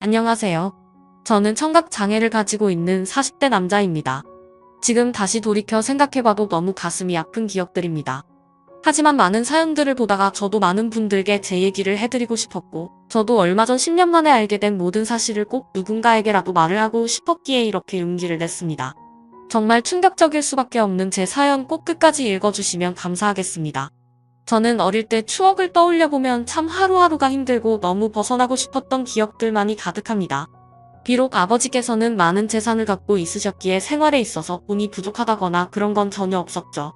안녕하세요. 저는 청각장애를 가지고 있는 40대 남자입니다. 지금 다시 돌이켜 생각해봐도 너무 가슴이 아픈 기억들입니다. 하지만 많은 사연들을 보다가 저도 많은 분들께 제 얘기를 해드리고 싶었고, 저도 얼마 전 10년 만에 알게 된 모든 사실을 꼭 누군가에게라도 말을 하고 싶었기에 이렇게 용기를 냈습니다. 정말 충격적일 수밖에 없는 제 사연 꼭 끝까지 읽어주시면 감사하겠습니다. 저는 어릴 때 추억을 떠올려보면 참 하루하루가 힘들고 너무 벗어나고 싶었던 기억들만이 가득합니다. 비록 아버지께서는 많은 재산을 갖고 있으셨기에 생활에 있어서 돈이 부족하다거나 그런 건 전혀 없었죠.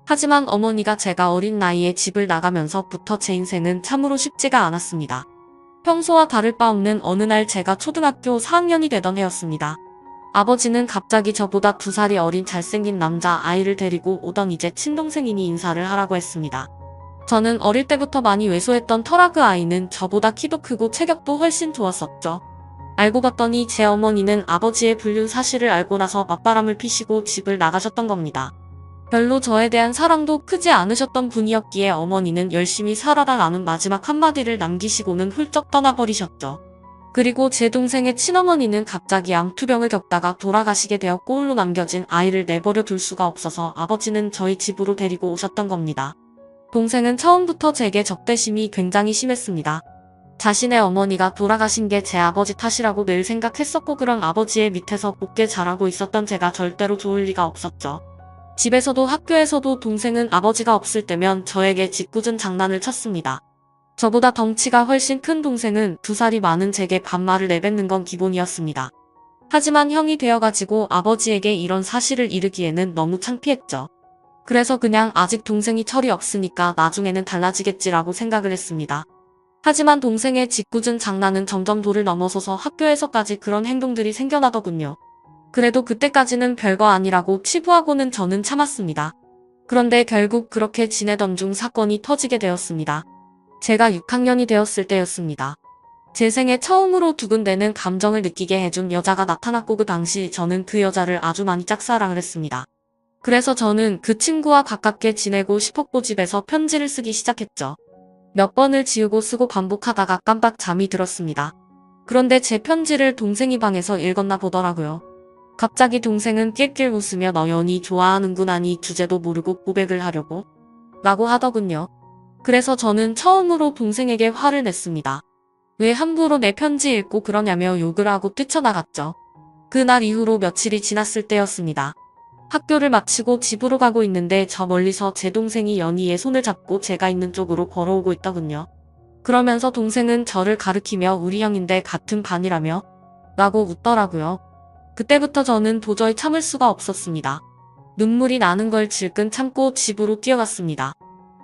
하지만 어머니가 제가 어린 나이에 집을 나가면서부터 제 인생은 참으로 쉽지가 않았습니다. 평소와 다를 바 없는 어느 날 제가 초등학교 4학년이 되던 해였습니다. 아버지는 갑자기 저보다 2살이 어린 잘생긴 남자 아이를 데리고 오던 이제 친동생이니 인사를 하라고 했습니다. 저는 어릴 때부터 많이 왜소했던 터라 그 아이는 저보다 키도 크고 체격도 훨씬 좋았었죠. 알고 봤더니 제 어머니는 아버지의 불륜 사실을 알고 나서 맞바람을 피시고 집을 나가셨던 겁니다. 별로 저에 대한 사랑도 크지 않으셨던 분이었기에 어머니는 열심히 살아라라는 마지막 한마디를 남기시고는 훌쩍 떠나버리셨죠. 그리고 제 동생의 친어머니는 갑자기 암투병을 겪다가 돌아가시게 되어 꼴로 남겨진 아이를 내버려 둘 수가 없어서 아버지는 저희 집으로 데리고 오셨던 겁니다. 동생은 처음부터 제게 적대심이 굉장히 심했습니다. 자신의 어머니가 돌아가신 게 제 아버지 탓이라고 늘 생각했었고 그런 아버지의 밑에서 곱게 자라고 있었던 제가 절대로 좋을 리가 없었죠. 집에서도 학교에서도 동생은 아버지가 없을 때면 저에게 짓궂은 장난을 쳤습니다. 저보다 덩치가 훨씬 큰 동생은 2살이 많은 제게 반말을 내뱉는 건 기본이었습니다. 하지만 형이 되어가지고 아버지에게 이런 사실을 이르기에는 너무 창피했죠. 그래서 그냥 아직 동생이 철이 없으니까 나중에는 달라지겠지라고 생각을 했습니다. 하지만 동생의 짓궂은 장난은 점점 도를 넘어서서 학교에서까지 그런 행동들이 생겨나더군요. 그래도 그때까지는 별거 아니라고 치부하고는 저는 참았습니다. 그런데 결국 그렇게 지내던 중 사건이 터지게 되었습니다. 제가 6학년이 되었을 때였습니다. 제 생애 처음으로 두근대는 감정을 느끼게 해준 여자가 나타났고 그 당시 저는 그 여자를 아주 많이 짝사랑을 했습니다. 그래서 저는 그 친구와 가깝게 지내고 싶었고 집에서 편지를 쓰기 시작했죠. 몇 번을 지우고 쓰고 반복하다가 깜빡 잠이 들었습니다. 그런데 제 편지를 동생이 방에서 읽었나 보더라고요. 갑자기 동생은 낄낄 웃으며 너 연희 좋아하는구나니 주제도 모르고 고백을 하려고 라고 하더군요. 그래서 저는 처음으로 동생에게 화를 냈습니다. 왜 함부로 내 편지 읽고 그러냐며 욕을 하고 뛰쳐나갔죠. 그날 이후로 며칠이 지났을 때였습니다. 학교를 마치고 집으로 가고 있는데 저 멀리서 제 동생이 연희의 손을 잡고 제가 있는 쪽으로 걸어오고 있더군요. 그러면서 동생은 저를 가리키며 우리 형인데 같은 반이라며? 라고 웃더라고요. 그때부터 저는 도저히 참을 수가 없었습니다. 눈물이 나는 걸 질끈 참고 집으로 뛰어갔습니다.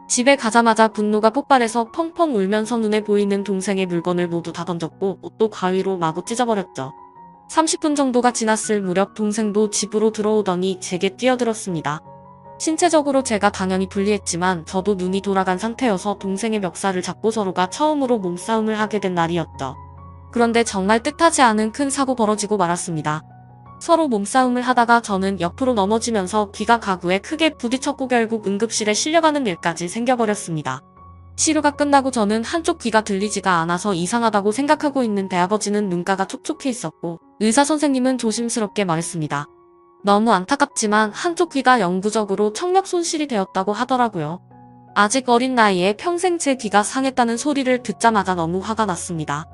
집에 가자마자 분노가 폭발해서 펑펑 울면서 눈에 보이는 동생의 물건을 모두 다 던졌고 옷도 가위로 마구 찢어버렸죠. 30분 정도가 지났을 무렵 동생도 집으로 들어오더니 제게 뛰어들었습니다. 신체적으로 제가 당연히 불리했지만 저도 눈이 돌아간 상태여서 동생의 멱살을 잡고 서로가 처음으로 몸싸움을 하게 된 날이었죠. 그런데 정말 뜻하지 않은 큰 사고 벌어지고 말았습니다. 서로 몸싸움을 하다가 저는 옆으로 넘어지면서 귀가 가구에 크게 부딪혔고 결국 응급실에 실려가는 일까지 생겨버렸습니다. 치료가 끝나고 저는 한쪽 귀가 들리지가 않아서 이상하다고 생각하고 있는데 아버지는 눈가가 촉촉해 있었고 의사 선생님은 조심스럽게 말했습니다. 너무 안타깝지만 한쪽 귀가 영구적으로 청력 손실이 되었다고 하더라고요. 아직 어린 나이에 평생 제 귀가 상했다는 소리를 듣자마자 너무 화가 났습니다.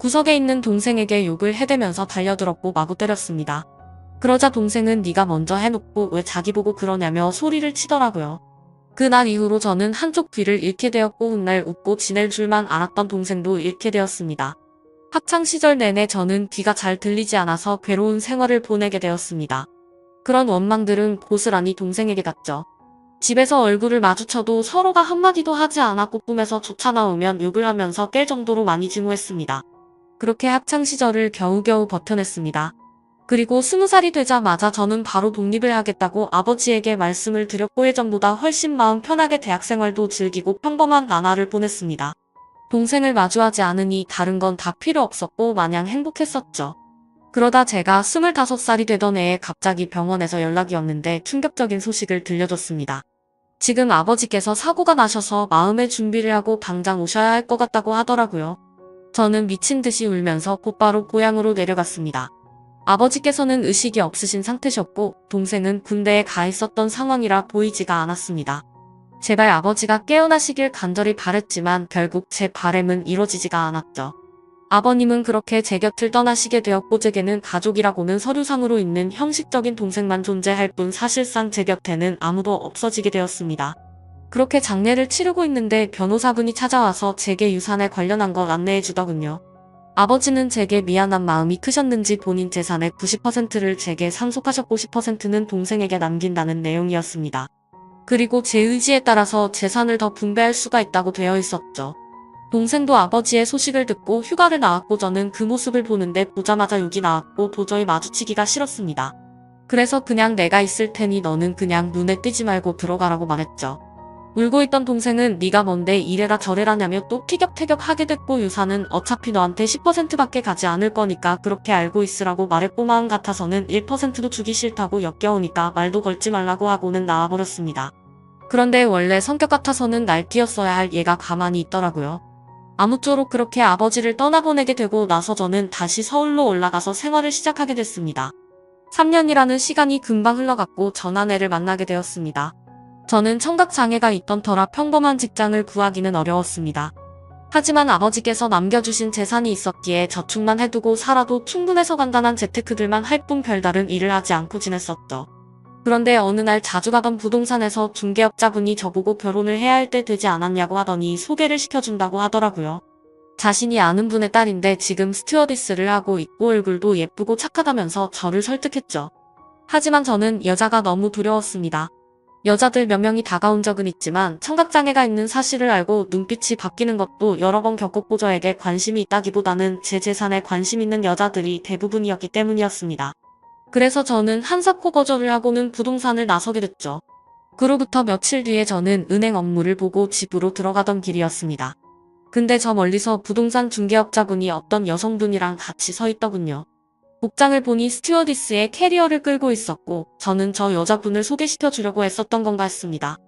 구석에 있는 동생에게 욕을 해대면서 달려들었고 마구 때렸습니다. 그러자 동생은 네가 먼저 해놓고 왜 자기 보고 그러냐며 소리를 치더라고요. 그날 이후로 저는 한쪽 귀를 잃게 되었고 훗날 웃고 지낼 줄만 알았던 동생도 잃게 되었습니다. 학창시절 내내 저는 귀가 잘 들리지 않아서 괴로운 생활을 보내게 되었습니다. 그런 원망들은 고스란히 동생에게 갔죠. 집에서 얼굴을 마주쳐도 서로가 한마디도 하지 않았고 꿈에서 조차 나오면 욕을 하면서 깰 정도로 많이 증오했습니다. 그렇게 학창시절을 겨우겨우 버텨냈습니다. 그리고 20살이 되자마자 저는 바로 독립을 하겠다고 아버지에게 말씀을 드렸고 예전보다 훨씬 마음 편하게 대학생활도 즐기고 평범한 나날을 보냈습니다. 동생을 마주하지 않으니 다른 건 다 필요 없었고 마냥 행복했었죠. 그러다 제가 25살이 되던 해에 갑자기 병원에서 연락이 왔는데 충격적인 소식을 들려줬습니다. 지금 아버지께서 사고가 나셔서 마음의 준비를 하고 당장 오셔야 할 것 같다고 하더라고요. 저는 미친 듯이 울면서 곧바로 고향으로 내려갔습니다. 아버지께서는 의식이 없으신 상태셨고 동생은 군대에 가 있었던 상황이라 보이지가 않았습니다. 제발 아버지가 깨어나시길 간절히 바랬지만 결국 제 바램은 이루어지지가 않았죠. 아버님은 그렇게 제 곁을 떠나시게 되었고 제게는 가족이라고는 서류상으로 있는 형식적인 동생만 존재할 뿐 사실상 제 곁에는 아무도 없어지게 되었습니다. 그렇게 장례를 치르고 있는데 변호사분이 찾아와서 제게 유산에 관련한 걸 안내해 주더군요. 아버지는 제게 미안한 마음이 크셨는지 본인 재산의 90%를 제게 상속하셨고 10%는 동생에게 남긴다는 내용이었습니다. 그리고 제 의지에 따라서 재산을 더 분배할 수가 있다고 되어 있었죠. 동생도 아버지의 소식을 듣고 휴가를 나왔고 저는 그 모습을 보는데 보자마자 욕이 나왔고 도저히 마주치기가 싫었습니다. 그래서 그냥 내가 있을 테니 너는 그냥 눈에 띄지 말고 들어가라고 말했죠. 울고 있던 동생은 네가 뭔데 이래라 저래라냐며 또 티격태격하게 됐고 유산은 어차피 너한테 10%밖에 가지 않을 거니까 그렇게 알고 있으라고 말했고 마음 같아서는 1%도 주기 싫다고 역겨우니까 말도 걸지 말라고 하고는 나와버렸습니다. 그런데 원래 성격 같아서는 날뛰었어야 할 얘가 가만히 있더라고요. 아무쪼록 그렇게 아버지를 떠나보내게 되고 나서 저는 다시 서울로 올라가서 생활을 시작하게 됐습니다. 3년이라는 시간이 금방 흘러갔고 전 아내를 만나게 되었습니다. 저는 청각장애가 있던 터라 평범한 직장을 구하기는 어려웠습니다. 하지만 아버지께서 남겨주신 재산이 있었기에 저축만 해두고 살아도 충분해서 간단한 재테크들만 할 뿐 별다른 일을 하지 않고 지냈었죠. 그런데 어느 날 자주 가던 부동산에서 중개업자분이 저보고 결혼을 해야 할 때 되지 않았냐고 하더니 소개를 시켜준다고 하더라고요. 자신이 아는 분의 딸인데 지금 스튜어디스를 하고 있고 얼굴도 예쁘고 착하다면서 저를 설득했죠. 하지만 저는 여자가 너무 두려웠습니다. 여자들 몇 명이 다가온 적은 있지만 청각장애가 있는 사실을 알고 눈빛이 바뀌는 것도 여러 번 겪었고 저에게 관심이 있다기보다는 제 재산에 관심 있는 여자들이 대부분이었기 때문이었습니다. 그래서 저는 한사코 거절을 하고는 부동산을 나서게 됐죠. 그로부터 며칠 뒤에 저는 은행 업무를 보고 집으로 들어가던 길이었습니다. 근데 저 멀리서 부동산 중개업자분이 어떤 여성분이랑 같이 서 있더군요. 복장을 보니 스튜어디스의 캐리어를 끌고 있었고 저는 저 여자분을 소개시켜 주려고 했었던 건가 했습니다.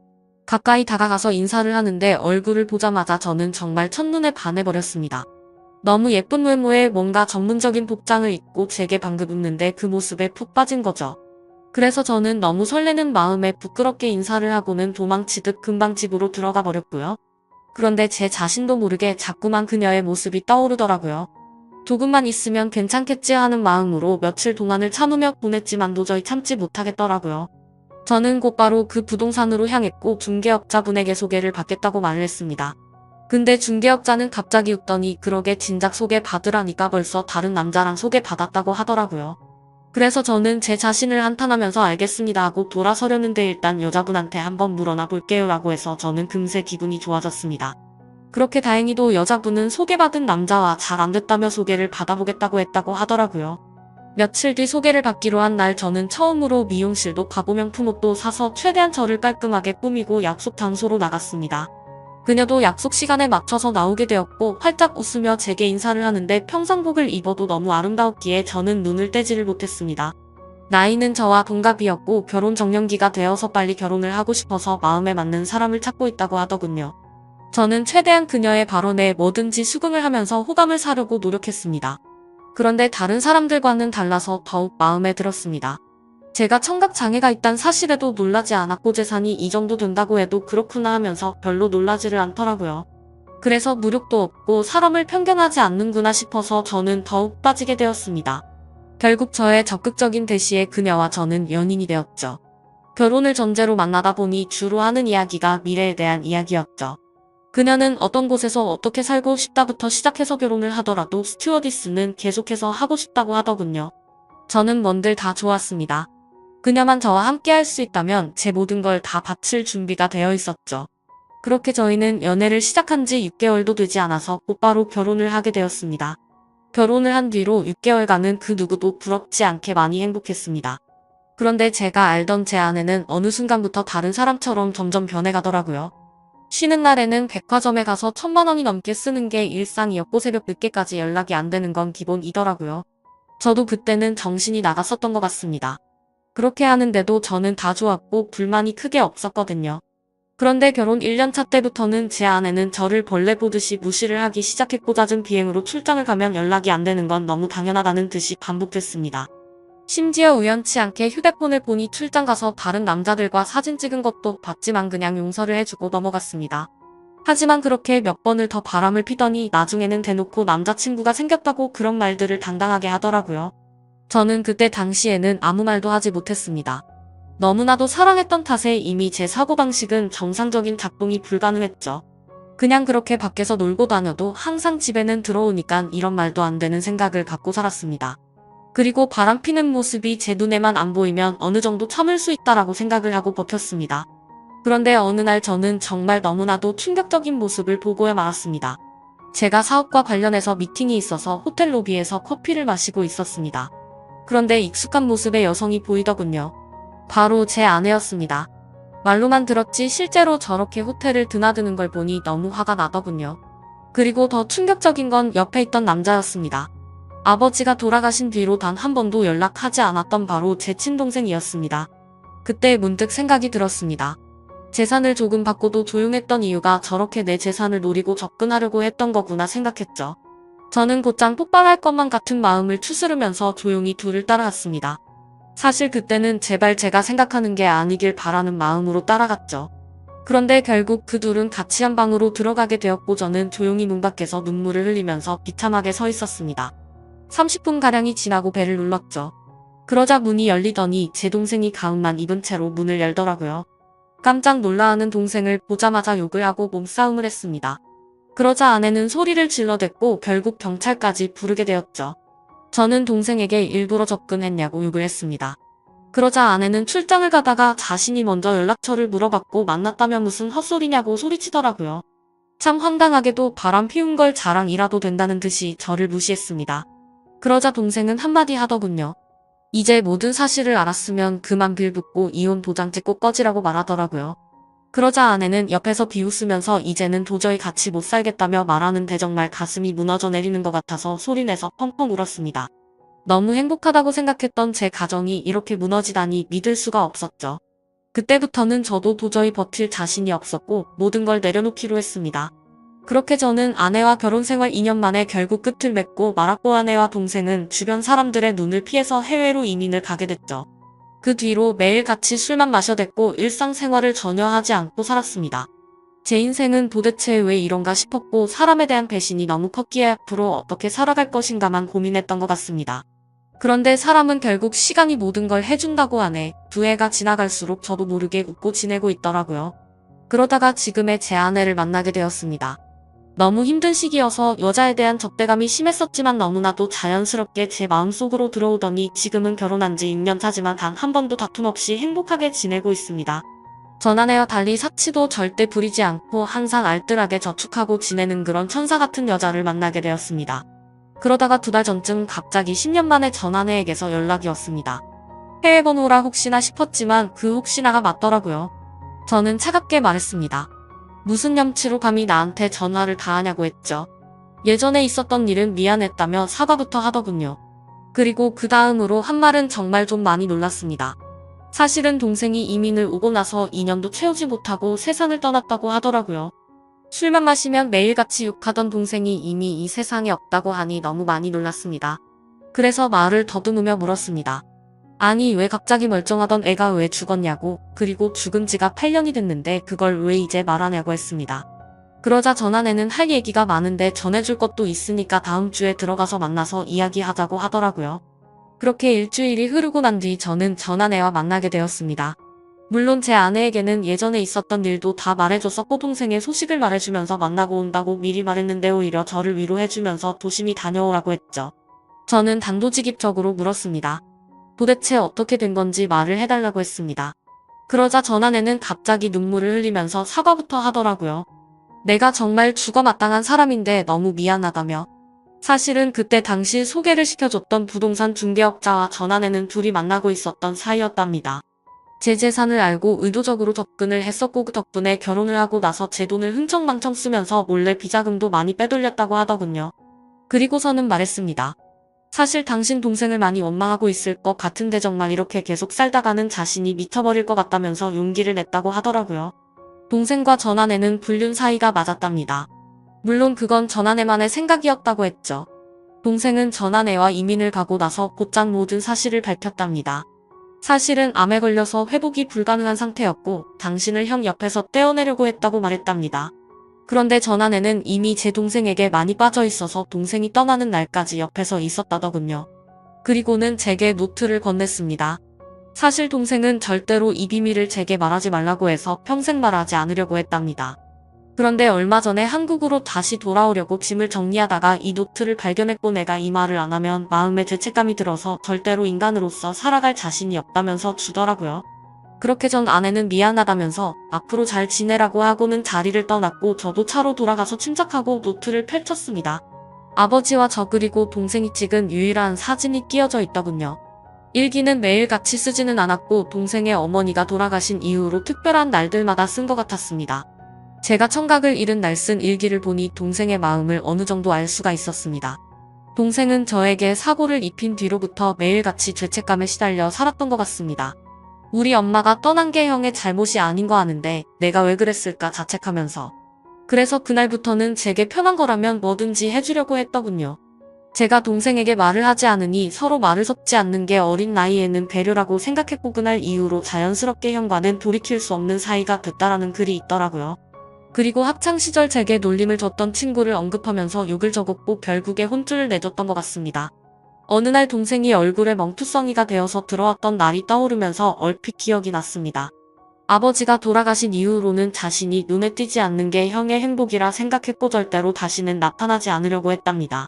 가까이 다가가서 인사를 하는데 얼굴을 보자마자 저는 정말 첫눈에 반해버렸습니다. 너무 예쁜 외모에 뭔가 전문적인 복장을 입고 제게 방긋 웃는데 그 모습에 푹 빠진 거죠. 그래서 저는 너무 설레는 마음에 부끄럽게 인사를 하고는 도망치듯 금방 집으로 들어가 버렸고요. 그런데 제 자신도 모르게 자꾸만 그녀의 모습이 떠오르더라고요. 조금만 있으면 괜찮겠지 하는 마음으로 며칠 동안을 참으며 보냈지만 도저히 참지 못하겠더라고요. 저는 곧바로 그 부동산으로 향했고 중개업자분에게 소개를 받겠다고 말을 했습니다. 근데 중개업자는 갑자기 웃더니 그러게 진작 소개받으라니까 벌써 다른 남자랑 소개받았다고 하더라고요. 그래서 저는 제 자신을 한탄하면서 알겠습니다 하고 돌아서려는데 일단 여자분한테 한번 물어나 볼게요 라고 해서 저는 금세 기분이 좋아졌습니다. 그렇게 다행히도 여자분은 소개받은 남자와 잘 안됐다며 소개를 받아보겠다고 했다고 하더라고요. 며칠 뒤 소개를 받기로 한 날 저는 처음으로 미용실도 가보 명품옷도 사서 최대한 저를 깔끔하게 꾸미고 약속 장소로 나갔습니다. 그녀도 약속 시간에 맞춰서 나오게 되었고 활짝 웃으며 제게 인사를 하는데 평상복을 입어도 너무 아름다웠기에 저는 눈을 떼지를 못했습니다. 나이는 저와 동갑이었고 결혼 정년기가 되어서 빨리 결혼을 하고 싶어서 마음에 맞는 사람을 찾고 있다고 하더군요. 저는 최대한 그녀의 발언에 뭐든지 수긍을 하면서 호감을 사려고 노력했습니다. 그런데 다른 사람들과는 달라서 더욱 마음에 들었습니다. 제가 청각장애가 있다는 사실에도 놀라지 않았고 재산이 이 정도 된다고 해도 그렇구나 하면서 별로 놀라지를 않더라고요. 그래서 무력도 없고 사람을 편견하지 않는구나 싶어서 저는 더욱 빠지게 되었습니다. 결국 저의 적극적인 대시에 그녀와 저는 연인이 되었죠. 결혼을 전제로 만나다 보니 주로 하는 이야기가 미래에 대한 이야기였죠. 그녀는 어떤 곳에서 어떻게 살고 싶다부터 시작해서 결혼을 하더라도 스튜어디스는 계속해서 하고 싶다고 하더군요. 저는 뭔들 다 좋았습니다. 그녀만 저와 함께 할 수 있다면 제 모든 걸 다 바칠 준비가 되어 있었죠. 그렇게 저희는 연애를 시작한 지 6개월도 되지 않아서 곧바로 결혼을 하게 되었습니다. 결혼을 한 뒤로 6개월간은 그 누구도 부럽지 않게 많이 행복했습니다. 그런데 제가 알던 제 아내는 어느 순간부터 다른 사람처럼 점점 변해가더라고요. 쉬는 날에는 백화점에 가서 1,000만 원이 넘게 쓰는 게 일상이었고 새벽 늦게까지 연락이 안 되는 건 기본이더라고요. 저도 그때는 정신이 나갔었던 것 같습니다. 그렇게 하는데도 저는 다 좋았고 불만이 크게 없었거든요. 그런데 결혼 1년차 때부터는 제 아내는 저를 벌레 보듯이 무시를 하기 시작했고 잦은 비행으로 출장을 가면 연락이 안 되는 건 너무 당연하다는 듯이 반복됐습니다. 심지어 우연치 않게 휴대폰을 보니 출장 가서 다른 남자들과 사진 찍은 것도 봤지만 그냥 용서를 해주고 넘어갔습니다. 하지만 그렇게 몇 번을 더 바람을 피더니 나중에는 대놓고 남자친구가 생겼다고 그런 말들을 당당하게 하더라고요. 저는 그때 당시에는 아무 말도 하지 못했습니다. 너무나도 사랑했던 탓에 이미 제 사고방식은 정상적인 작동이 불가능했죠. 그냥 그렇게 밖에서 놀고 다녀도 항상 집에는 들어오니까 이런 말도 안 되는 생각을 갖고 살았습니다. 그리고 바람피는 모습이 제 눈에만 안 보이면 어느 정도 참을 수 있다라고 생각을 하고 버텼습니다. 그런데 어느 날 저는 정말 너무나도 충격적인 모습을 보고야 말았습니다. 제가 사업과 관련해서 미팅이 있어서 호텔 로비에서 커피를 마시고 있었습니다. 그런데 익숙한 모습의 여성이 보이더군요. 바로 제 아내였습니다. 말로만 들었지 실제로 저렇게 호텔을 드나드는 걸 보니 너무 화가 나더군요. 그리고 더 충격적인 건 옆에 있던 남자였습니다. 아버지가 돌아가신 뒤로 단 한 번도 연락하지 않았던 바로 제 친동생이었습니다. 그때 문득 생각이 들었습니다. 재산을 조금 받고도 조용했던 이유가 저렇게 내 재산을 노리고 접근하려고 했던 거구나 생각했죠. 저는 곧장 폭발할 것만 같은 마음을 추스르면서 조용히 둘을 따라갔습니다. 사실 그때는 제발 제가 생각하는 게 아니길 바라는 마음으로 따라갔죠. 그런데 결국 그 둘은 같이 한 방으로 들어가게 되었고 저는 조용히 문 밖에서 눈물을 흘리면서 비참하게 서 있었습니다. 30분가량이 지나고 벨을 눌렀죠. 그러자 문이 열리더니 제 동생이 가운만 입은 채로 문을 열더라고요. 깜짝 놀라하는 동생을 보자마자 욕을 하고 몸싸움을 했습니다. 그러자 아내는 소리를 질러댔고 결국 경찰까지 부르게 되었죠. 저는 동생에게 일부러 접근했냐고 욕을 했습니다. 그러자 아내는 출장을 가다가 자신이 먼저 연락처를 물어봤고 만났다며 무슨 헛소리냐고 소리치더라고요. 참 황당하게도 바람 피운 걸 자랑이라도 된다는 듯이 저를 무시했습니다. 그러자 동생은 한마디 하더군요. 이제 모든 사실을 알았으면 그만 빌붙고 이혼 도장 찍고 꺼지라고 말하더라고요. 그러자 아내는 옆에서 비웃으면서 이제는 도저히 같이 못 살겠다며 말하는데 정말 가슴이 무너져 내리는 것 같아서 소리내서 펑펑 울었습니다. 너무 행복하다고 생각했던 제 가정이 이렇게 무너지다니 믿을 수가 없었죠. 그때부터는 저도 도저히 버틸 자신이 없었고 모든 걸 내려놓기로 했습니다. 그렇게 저는 아내와 결혼 생활 2년 만에 결국 끝을 맺고 말았고 아내와 동생은 주변 사람들의 눈을 피해서 해외로 이민을 가게 됐죠. 그 뒤로 매일 같이 술만 마셔댔고 일상생활을 전혀 하지 않고 살았습니다. 제 인생은 도대체 왜 이런가 싶었고 사람에 대한 배신이 너무 컸기에 앞으로 어떻게 살아갈 것인가만 고민했던 것 같습니다. 그런데 사람은 결국 시간이 모든 걸 해준다고 하네. 2해가 지나갈수록 저도 모르게 웃고 지내고 있더라고요. 그러다가 지금의 제 아내를 만나게 되었습니다. 너무 힘든 시기여서 여자에 대한 적대감이 심했었지만 너무나도 자연스럽게 제 마음속으로 들어오더니 지금은 결혼한 지 6년 차지만 단 한 번도 다툼 없이 행복하게 지내고 있습니다. 전 아내와 달리 사치도 절대 부리지 않고 항상 알뜰하게 저축하고 지내는 그런 천사 같은 여자를 만나게 되었습니다. 그러다가 2달 전쯤 갑자기 10년 만에 전 아내에게서 연락이 왔습니다. 해외 번호라 혹시나 싶었지만 그 혹시나가 맞더라고요. 저는 차갑게 말했습니다. 무슨 염치로 감히 나한테 전화를 다 하냐고 했죠. 예전에 있었던 일은 미안했다며 사과부터 하더군요. 그리고 그 다음으로 한 말은 정말 좀 많이 놀랐습니다. 사실은 동생이 이민을 오고 나서 2년도 채우지 못하고 세상을 떠났다고 하더라고요. 술만 마시면 매일같이 욕하던 동생이 이미 이 세상에 없다고 하니 너무 많이 놀랐습니다. 그래서 말을 더듬으며 물었습니다. 아니 왜 갑자기 멀쩡하던 애가 왜 죽었냐고, 그리고 죽은 지가 8년이 됐는데 그걸 왜 이제 말하냐고 했습니다. 그러자 전 아내는 할 얘기가 많은데 전해줄 것도 있으니까 다음 주에 들어가서 만나서 이야기하자고 하더라고요. 그렇게 일주일이 흐르고 난 뒤 저는 전 아내와 만나게 되었습니다. 물론 제 아내에게는 예전에 있었던 일도 다 말해줬었고 동생의 소식을 말해주면서 만나고 온다고 미리 말했는데 오히려 저를 위로해주면서 조심히 다녀오라고 했죠. 저는 단도직입적으로 물었습니다. 도대체 어떻게 된 건지 말을 해달라고 했습니다. 그러자 전 아내는 갑자기 눈물을 흘리면서 사과부터 하더라고요. 내가 정말 죽어마땅한 사람인데 너무 미안하다며. 사실은 그때 당시 소개를 시켜줬던 부동산 중개업자와 전 아내는 둘이 만나고 있었던 사이였답니다. 제 재산을 알고 의도적으로 접근을 했었고 그 덕분에 결혼을 하고 나서 제 돈을 흥청망청 쓰면서 몰래 비자금도 많이 빼돌렸다고 하더군요. 그리고서는 말했습니다. 사실 당신 동생을 많이 원망하고 있을 것 같은데 정말 이렇게 계속 살다가는 자신이 미쳐버릴 것 같다면서 용기를 냈다고 하더라고요. 동생과 전 아내는 불륜 사이가 맞았답니다. 물론 그건 전 아내만의 생각이었다고 했죠. 동생은 전 아내와 이민을 가고 나서 곧장 모든 사실을 밝혔답니다. 사실은 암에 걸려서 회복이 불가능한 상태였고 당신을 형 옆에서 떼어내려고 했다고 말했답니다. 그런데 전 아내는 이미 제 동생에게 많이 빠져 있어서 동생이 떠나는 날까지 옆에서 있었다더군요. 그리고는 제게 노트를 건넸습니다. 사실 동생은 절대로 이 비밀을 제게 말하지 말라고 해서 평생 말하지 않으려고 했답니다. 그런데 얼마 전에 한국으로 다시 돌아오려고 짐을 정리하다가 이 노트를 발견했고 내가 이 말을 안 하면 마음에 죄책감이 들어서 절대로 인간으로서 살아갈 자신이 없다면서 주더라고요. 그렇게 전 아내는 미안하다면서 앞으로 잘 지내라고 하고는 자리를 떠났고 저도 차로 돌아가서 침착하고 노트를 펼쳤습니다. 아버지와 저 그리고 동생이 찍은 유일한 사진이 끼어져 있더군요. 일기는 매일 같이 쓰지는 않았고 동생의 어머니가 돌아가신 이후로 특별한 날들마다 쓴 것 같았습니다. 제가 청각을 잃은 날 쓴 일기를 보니 동생의 마음을 어느 정도 알 수가 있었습니다. 동생은 저에게 사고를 입힌 뒤로부터 매일같이 죄책감에 시달려 살았던 것 같습니다. 우리 엄마가 떠난 게 형의 잘못이 아닌 거 아는데 내가 왜 그랬을까 자책하면서. 그래서 그날부터는 제게 편한 거라면 뭐든지 해주려고 했더군요. 제가 동생에게 말을 하지 않으니 서로 말을 섞지 않는 게 어린 나이에는 배려라고 생각했고 그날 이후로 자연스럽게 형과는 돌이킬 수 없는 사이가 됐다라는 글이 있더라고요. 그리고 학창시절 제게 놀림을 줬던 친구를 언급하면서 욕을 적었고 결국에 혼쭐을 내줬던 것 같습니다. 어느 날 동생이 얼굴에 멍투성이가 되어서 들어왔던 날이 떠오르면서 얼핏 기억이 났습니다. 아버지가 돌아가신 이후로는 자신이 눈에 띄지 않는 게 형의 행복이라 생각했고 절대로 다시는 나타나지 않으려고 했답니다.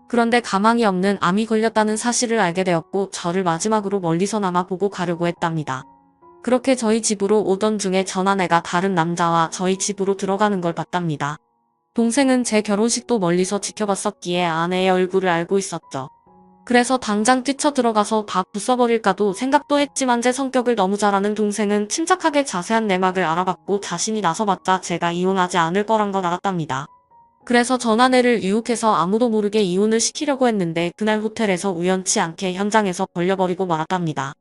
그런데 가망이 없는 암이 걸렸다는 사실을 알게 되었고 저를 마지막으로 멀리서나마 보고 가려고 했답니다. 그렇게 저희 집으로 오던 중에 전 아내가 다른 남자와 저희 집으로 들어가는 걸 봤답니다. 동생은 제 결혼식도 멀리서 지켜봤었기에 아내의 얼굴을 알고 있었죠. 그래서 당장 뛰쳐 들어가서 다 부숴버릴까도 생각도 했지만 제 성격을 너무 잘 아는 동생은 침착하게 자세한 내막을 알아봤고 자신이 나서봤자 제가 이혼하지 않을 거란 걸 알았답니다. 그래서 전 아내를 유혹해서 아무도 모르게 이혼을 시키려고 했는데 그날 호텔에서 우연치 않게 현장에서 벌려버리고 말았답니다.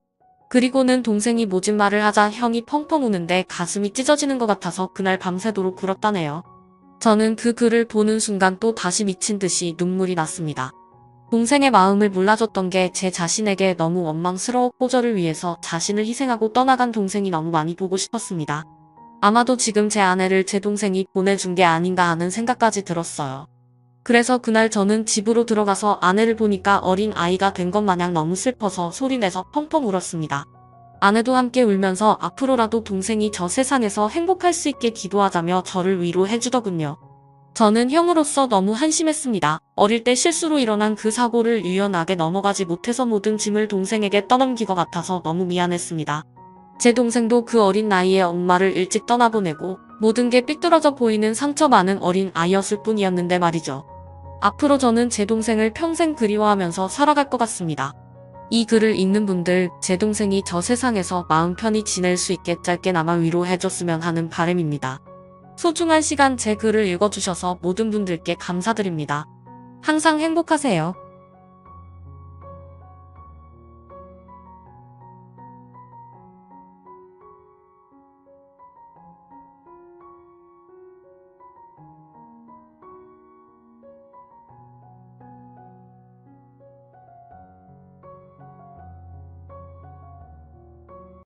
그리고는 동생이 모진 말을 하자 형이 펑펑 우는데 가슴이 찢어지는 것 같아서 그날 밤새도록 울었다네요. 저는 그 글을 보는 순간 또 다시 미친 듯이 눈물이 났습니다. 동생의 마음을 몰라줬던 게 제 자신에게 너무 원망스러웠고 저를 위해서 자신을 희생하고 떠나간 동생이 너무 많이 보고 싶었습니다. 아마도 지금 제 아내를 제 동생이 보내준 게 아닌가 하는 생각까지 들었어요. 그래서 그날 저는 집으로 들어가서 아내를 보니까 어린 아이가 된 것 마냥 너무 슬퍼서 소리내서 펑펑 울었습니다. 아내도 함께 울면서 앞으로라도 동생이 저 세상에서 행복할 수 있게 기도하자며 저를 위로해주더군요. 저는 형으로서 너무 한심했습니다. 어릴 때 실수로 일어난 그 사고를 유연하게 넘어가지 못해서 모든 짐을 동생에게 떠넘긴 것 같아서 너무 미안했습니다. 제 동생도 그 어린 나이에 엄마를 일찍 떠나보내고 모든 게 삐뚤어져 보이는 상처 많은 어린 아이였을 뿐이었는데 말이죠. 앞으로 저는 제 동생을 평생 그리워하면서 살아갈 것 같습니다. 이 글을 읽는 분들, 제 동생이 저 세상에서 마음 편히 지낼 수 있게 짧게나마 위로해줬으면 하는 바람입니다. 소중한 시간 제 글을 읽어주셔서 모든 분들께 감사드립니다. 항상 행복하세요.